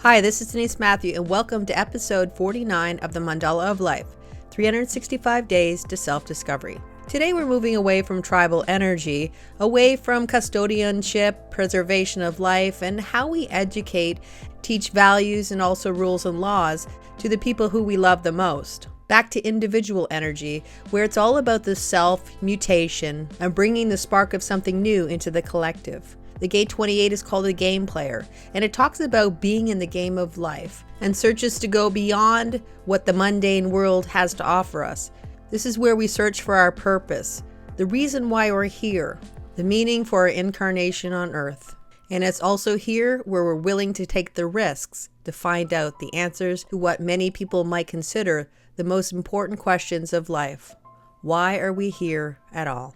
Hi, this is Denise Matthew, and welcome to episode 49 of the Mandala of Life, 365 Days to Self-Discovery. Today we're moving away from tribal energy, away from custodianship, preservation of life, and how we educate, teach values, and also rules and laws to the people who we love the most. Back to individual energy, where it's all about the self, mutation, and bringing the spark of something new into the collective. The Gate 28 is called a game player, and it talks about being in the game of life and searches to go beyond what the mundane world has to offer us. This is where we search for our purpose, the reason why we're here, the meaning for our incarnation on Earth. And it's also here where we're willing to take the risks to find out the answers to what many people might consider the most important questions of life. Why are we here at all?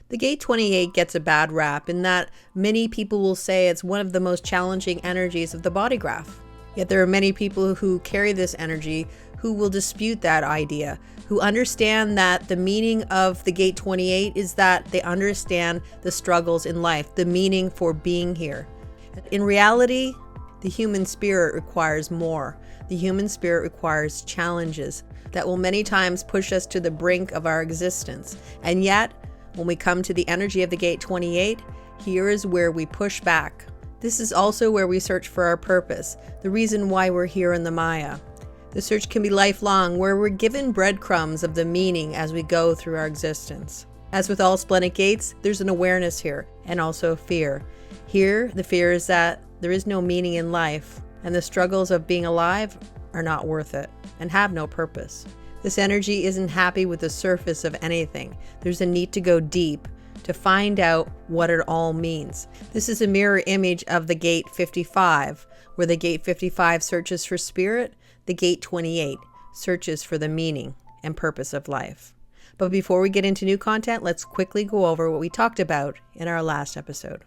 The Gate 28 gets a bad rap in that many people will say it's one of the most challenging energies of the body graph. Yet there are many people who carry this energy who will dispute that idea, who understand that the meaning of the Gate 28 is that they understand the struggles in life, the meaning for being here. In reality, the human spirit requires more. The human spirit requires challenges that will many times push us to the brink of our existence. And yet, when we come to the energy of the Gate 28, here is where we push back. This is also where we search for our purpose, the reason why we're here in the Maya. The search can be lifelong, where we're given breadcrumbs of the meaning as we go through our existence. As with all splenic gates, there's an awareness here, and also fear. Here, the fear is that there is no meaning in life, and the struggles of being alive are not worth it, and have no purpose. This energy isn't happy with the surface of anything. There's a need to go deep, to find out what it all means. This is a mirror image of the Gate 55, where the Gate 55 searches for spirit, the Gate 28 searches for the meaning and purpose of life. But before we get into new content, let's quickly go over what we talked about in our last episode.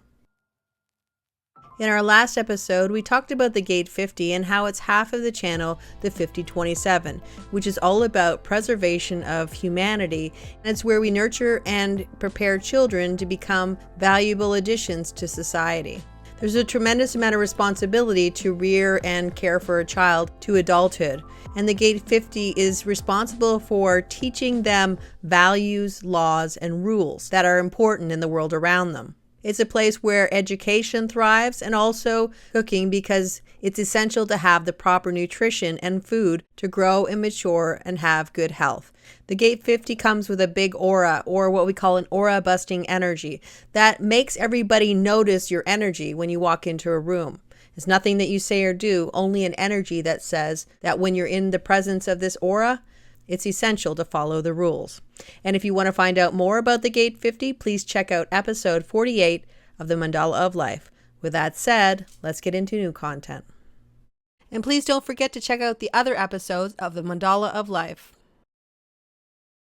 In our last episode, we talked about the Gate 50 and how it's half of the channel, the 5027, which is all about preservation of humanity. And it's where we nurture and prepare children to become valuable additions to society. There's a tremendous amount of responsibility to rear and care for a child to adulthood. And the Gate 50 is responsible for teaching them values, laws, and rules that are important in the world around them. It's a place where education thrives and also cooking, because it's essential to have the proper nutrition and food to grow and mature and have good health. The Gate 50 comes with a big aura, or what we call an aura busting energy, that makes everybody notice your energy when you walk into a room. It's nothing that you say or do, only an energy that says that when you're in the presence of this aura, it's essential to follow the rules. And if you want to find out more about the Gate 50, please check out episode 48 of the Mandala of Life. With that said, let's get into new content. And please don't forget to check out the other episodes of the Mandala of Life.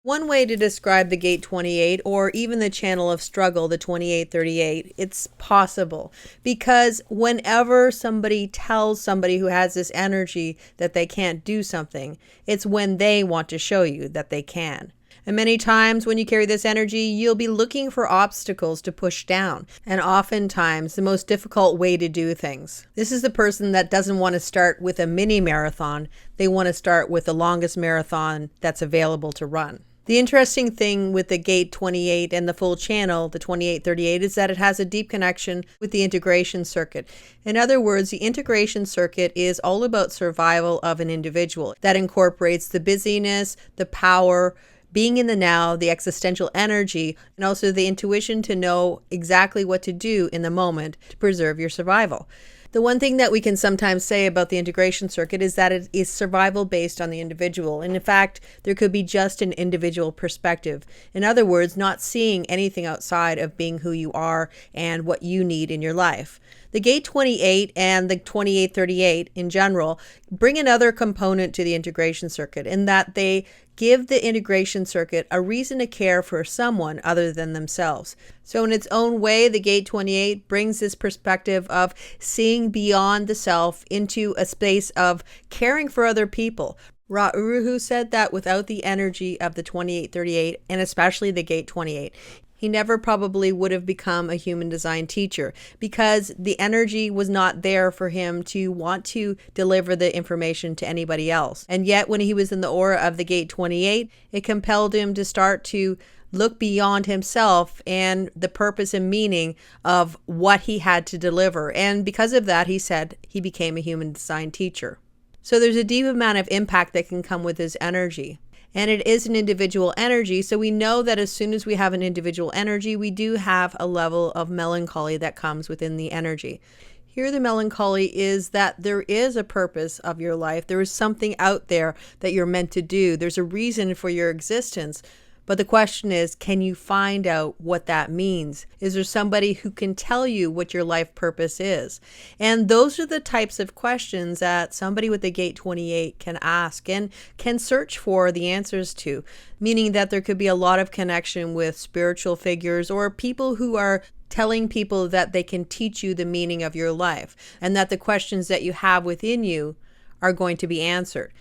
One way to describe the Gate 28, or even the channel of struggle, the 2838, it's possible. Because whenever somebody tells somebody who has this energy that they can't do something, it's when they want to show you that they can. And many times when you carry this energy, you'll be looking for obstacles to push down, and oftentimes the most difficult way to do things. This is the person that doesn't want to start with a mini marathon. They want to start with the longest marathon that's available to run. The interesting thing with the Gate 28 and the full channel, the 2838, is that it has a deep connection with the integration circuit. In other words, the integration circuit is all about survival of an individual. That incorporates the busyness, the power, being in the now, the existential energy, and also the intuition to know exactly what to do in the moment to preserve your survival. The one thing that we can sometimes say about the integration circuit is that it is survival based on the individual. And in fact, there could be just an individual perspective. In other words, not seeing anything outside of being who you are and what you need in your life. The Gate 28 and the 2838 in general bring another component to the integration circuit, in that they give the integration circuit a reason to care for someone other than themselves. So in its own way, the Gate 28 brings this perspective of seeing beyond the self into a space of caring for other people. Ra Uru Hu said that without the energy of the 2838, and especially the Gate 28, he never probably would have become a human design teacher, because the energy was not there for him to want to deliver the information to anybody else. And yet when he was in the aura of the gate 28, it compelled him to start to look beyond himself and the purpose and meaning of what he had to deliver. And because of that, he said he became a human design teacher. So there's a deep amount of impact that can come with his energy. And it is an individual energy, so we know that as soon as we have an individual energy, we do have a level of melancholy that comes within the energy. Here, the melancholy is that there is a purpose of your life. There is something out there that you're meant to do. There's a reason for your existence. But the question is, can you find out what that means? Is there somebody who can tell you what your life purpose is? And those are the types of questions that somebody with the gate 28 can ask and can search for the answers to, meaning that there could be a lot of connection with spiritual figures or people who are telling people that they can teach you the meaning of your life and that the questions that you have within you are going to be answered.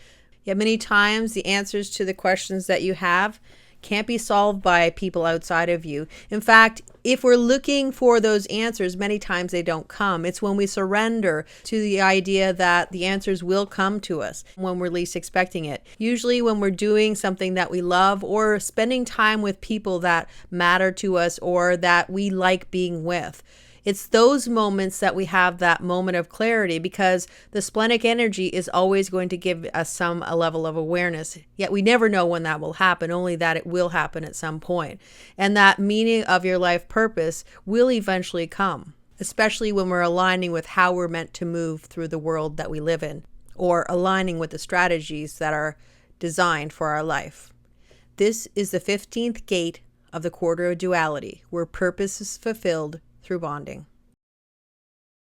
Yet many times the answers to the questions that you have can't be solved by people outside of you. In fact, if we're looking for those answers, many times they don't come. It's when we surrender to the idea that the answers will come to us when we're least expecting it. Usually when we're doing something that we love or spending time with people that matter to us or that we like being with. It's those moments that we have that moment of clarity, because the splenic energy is always going to give us a level of awareness. Yet we never know when that will happen, only that it will happen at some point. And that meaning of your life purpose will eventually come, especially when we're aligning with how we're meant to move through the world that we live in, or aligning with the strategies that are designed for our life. This is the 15th gate of the Quarter of Duality, where purpose is fulfilled through bonding.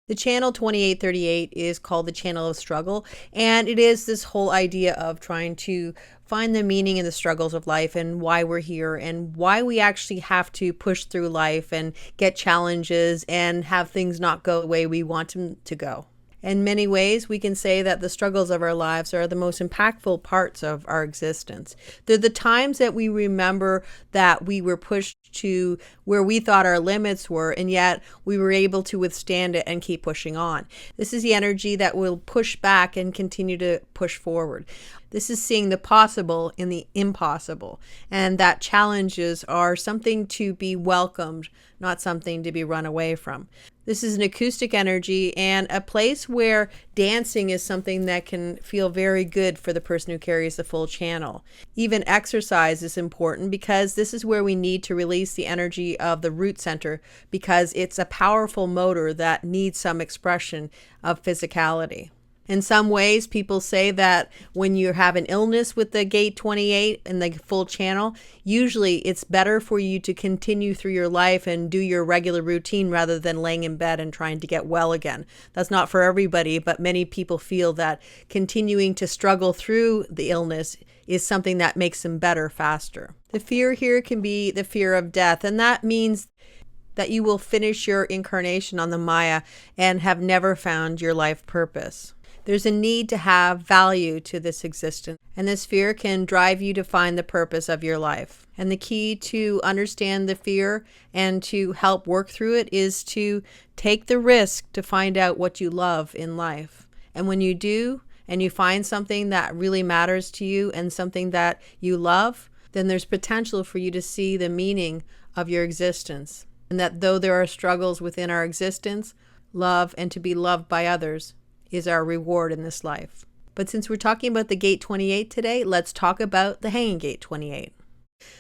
The channel 2838 is called the channel of struggle, and it is this whole idea of trying to find the meaning in the struggles of life and why we're here and why we actually have to push through life and get challenges and have things not go the way we want them to go. In many ways, we can say that the struggles of our lives are the most impactful parts of our existence. They're the times that we remember that we were pushed to where we thought our limits were, and yet we were able to withstand it and keep pushing on. This is the energy that will push back and continue to push forward. This is seeing the possible in the impossible, and that challenges are something to be welcomed, not something to be run away from. This is an acoustic energy and a place where dancing is something that can feel very good for the person who carries the full channel. Even exercise is important, because this is where we need to release the energy of the root center, because it's a powerful motor that needs some expression of physicality. In some ways, people say that when you have an illness with the gate 28 and the full channel, usually it's better for you to continue through your life and do your regular routine rather than laying in bed and trying to get well again. That's not for everybody, but many people feel that continuing to struggle through the illness is something that makes them better faster. The fear here can be the fear of death, and that means that you will finish your incarnation on the Maya and have never found your life purpose. There's a need to have value to this existence, and this fear can drive you to find the purpose of your life. And the key to understand the fear and to help work through it is to take the risk to find out what you love in life. And when you do, and you find something that really matters to you and something that you love, then there's potential for you to see the meaning of your existence. And that though there are struggles within our existence, love and to be loved by others is our reward in this life. But since we're talking about the gate 28 today, let's talk about the hanging gate 28.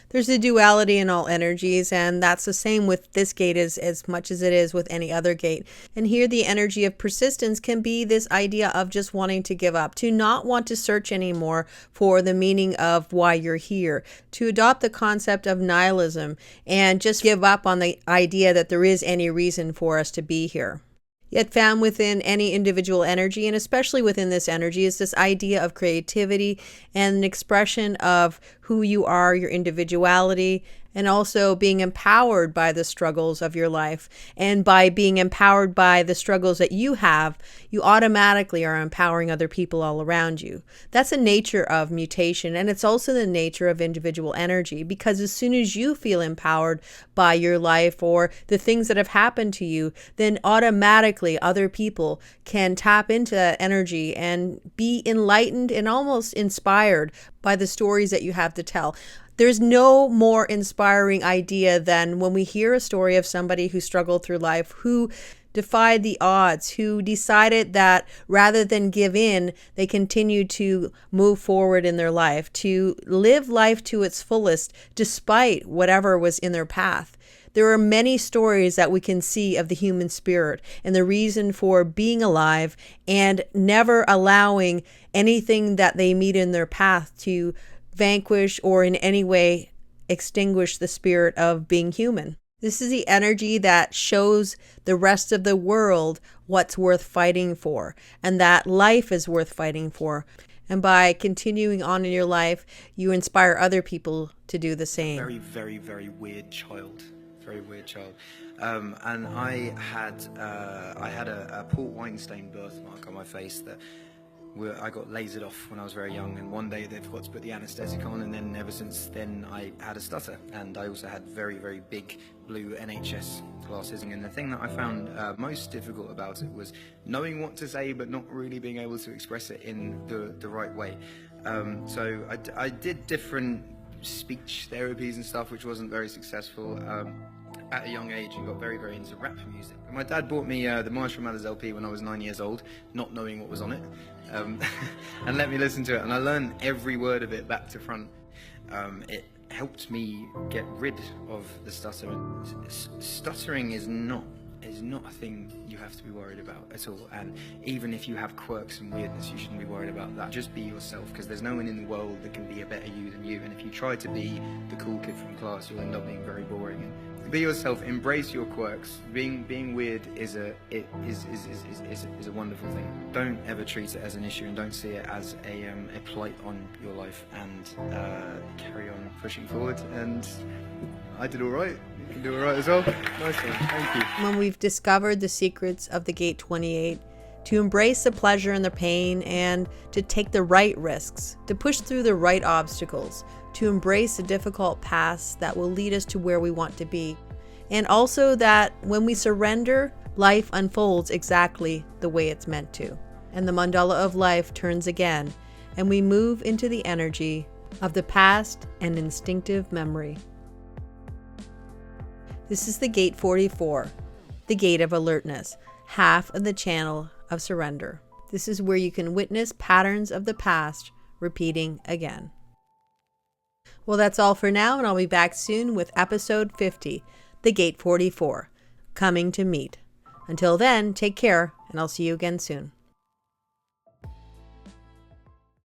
There's a duality in all energies, and that's the same with this gate as much as it is with any other gate. And here the energy of persistence can be this idea of just wanting to give up, to not want to search anymore for the meaning of why you're here, to adopt the concept of nihilism and just give up on the idea that there is any reason for us to be here. Yet found within any individual energy, and especially within this energy, is this idea of creativity and an expression of who you are, your individuality, and also being empowered by the struggles of your life. And by being empowered by the struggles that you have, you automatically are empowering other people all around you. That's the nature of mutation, and it's also the nature of individual energy, because as soon as you feel empowered by your life or the things that have happened to you, then automatically other people can tap into that energy and be enlightened and almost inspired by the stories that you have to tell. There's no more inspiring idea than when we hear a story of somebody who struggled through life, who defied the odds, who decided that rather than give in, they continued to move forward in their life, to live life to its fullest, despite whatever was in their path. There are many stories that we can see of the human spirit and the reason for being alive and never allowing anything that they meet in their path to vanquish or in any way extinguish the spirit of being human. This is the energy that shows the rest of the world what's worth fighting for, and that life is worth fighting for. And by continuing on in your life, you inspire other people to do the same. Very, very, very weird child. Very weird child. And I had a port wine stained birthmark on my face that I got lasered off when I was very young, and one day they forgot to put the anaesthetic on, and then ever since then I had a stutter, and I also had very, very big blue NHS glasses. And the thing that I found most difficult about it was knowing what to say but not really being able to express it in the right way. So I did different speech therapies and stuff, which wasn't very successful. At a young age, and got very, very into rap music. And my dad bought me the Marshall Mathers LP when I was 9 years old, not knowing what was on it, and let me listen to it, and I learned every word of it back to front. It helped me get rid of the stutter. Stuttering is not a thing you have to be worried about at all, and even if you have quirks and weirdness, you shouldn't be worried about that. Just be yourself, because there's no one in the world that can be a better you than you, and if you try to be the cool kid from class, you'll end up being very boring. Be yourself, embrace your quirks. Being weird is a wonderful thing. Don't ever treat it as an issue, and don't see it as a plight on your life, and carry on pushing forward. And I did all right. You can do all right as well. Nice one. Thank you. When we've discovered the secrets of the Gate 28, to embrace the pleasure and the pain, and to take the right risks, to push through the right obstacles, to embrace the difficult paths that will lead us to where we want to be. And also that when we surrender, life unfolds exactly the way it's meant to. And the mandala of life turns again, and we move into the energy of the past and instinctive memory. This is the Gate 44, the Gate of Alertness, half of the channel of surrender. This is where you can witness patterns of the past repeating again. Well, that's all for now, and I'll be back soon with episode 50, the Gate 44, coming to meet. Until then, take care, and I'll see you again soon.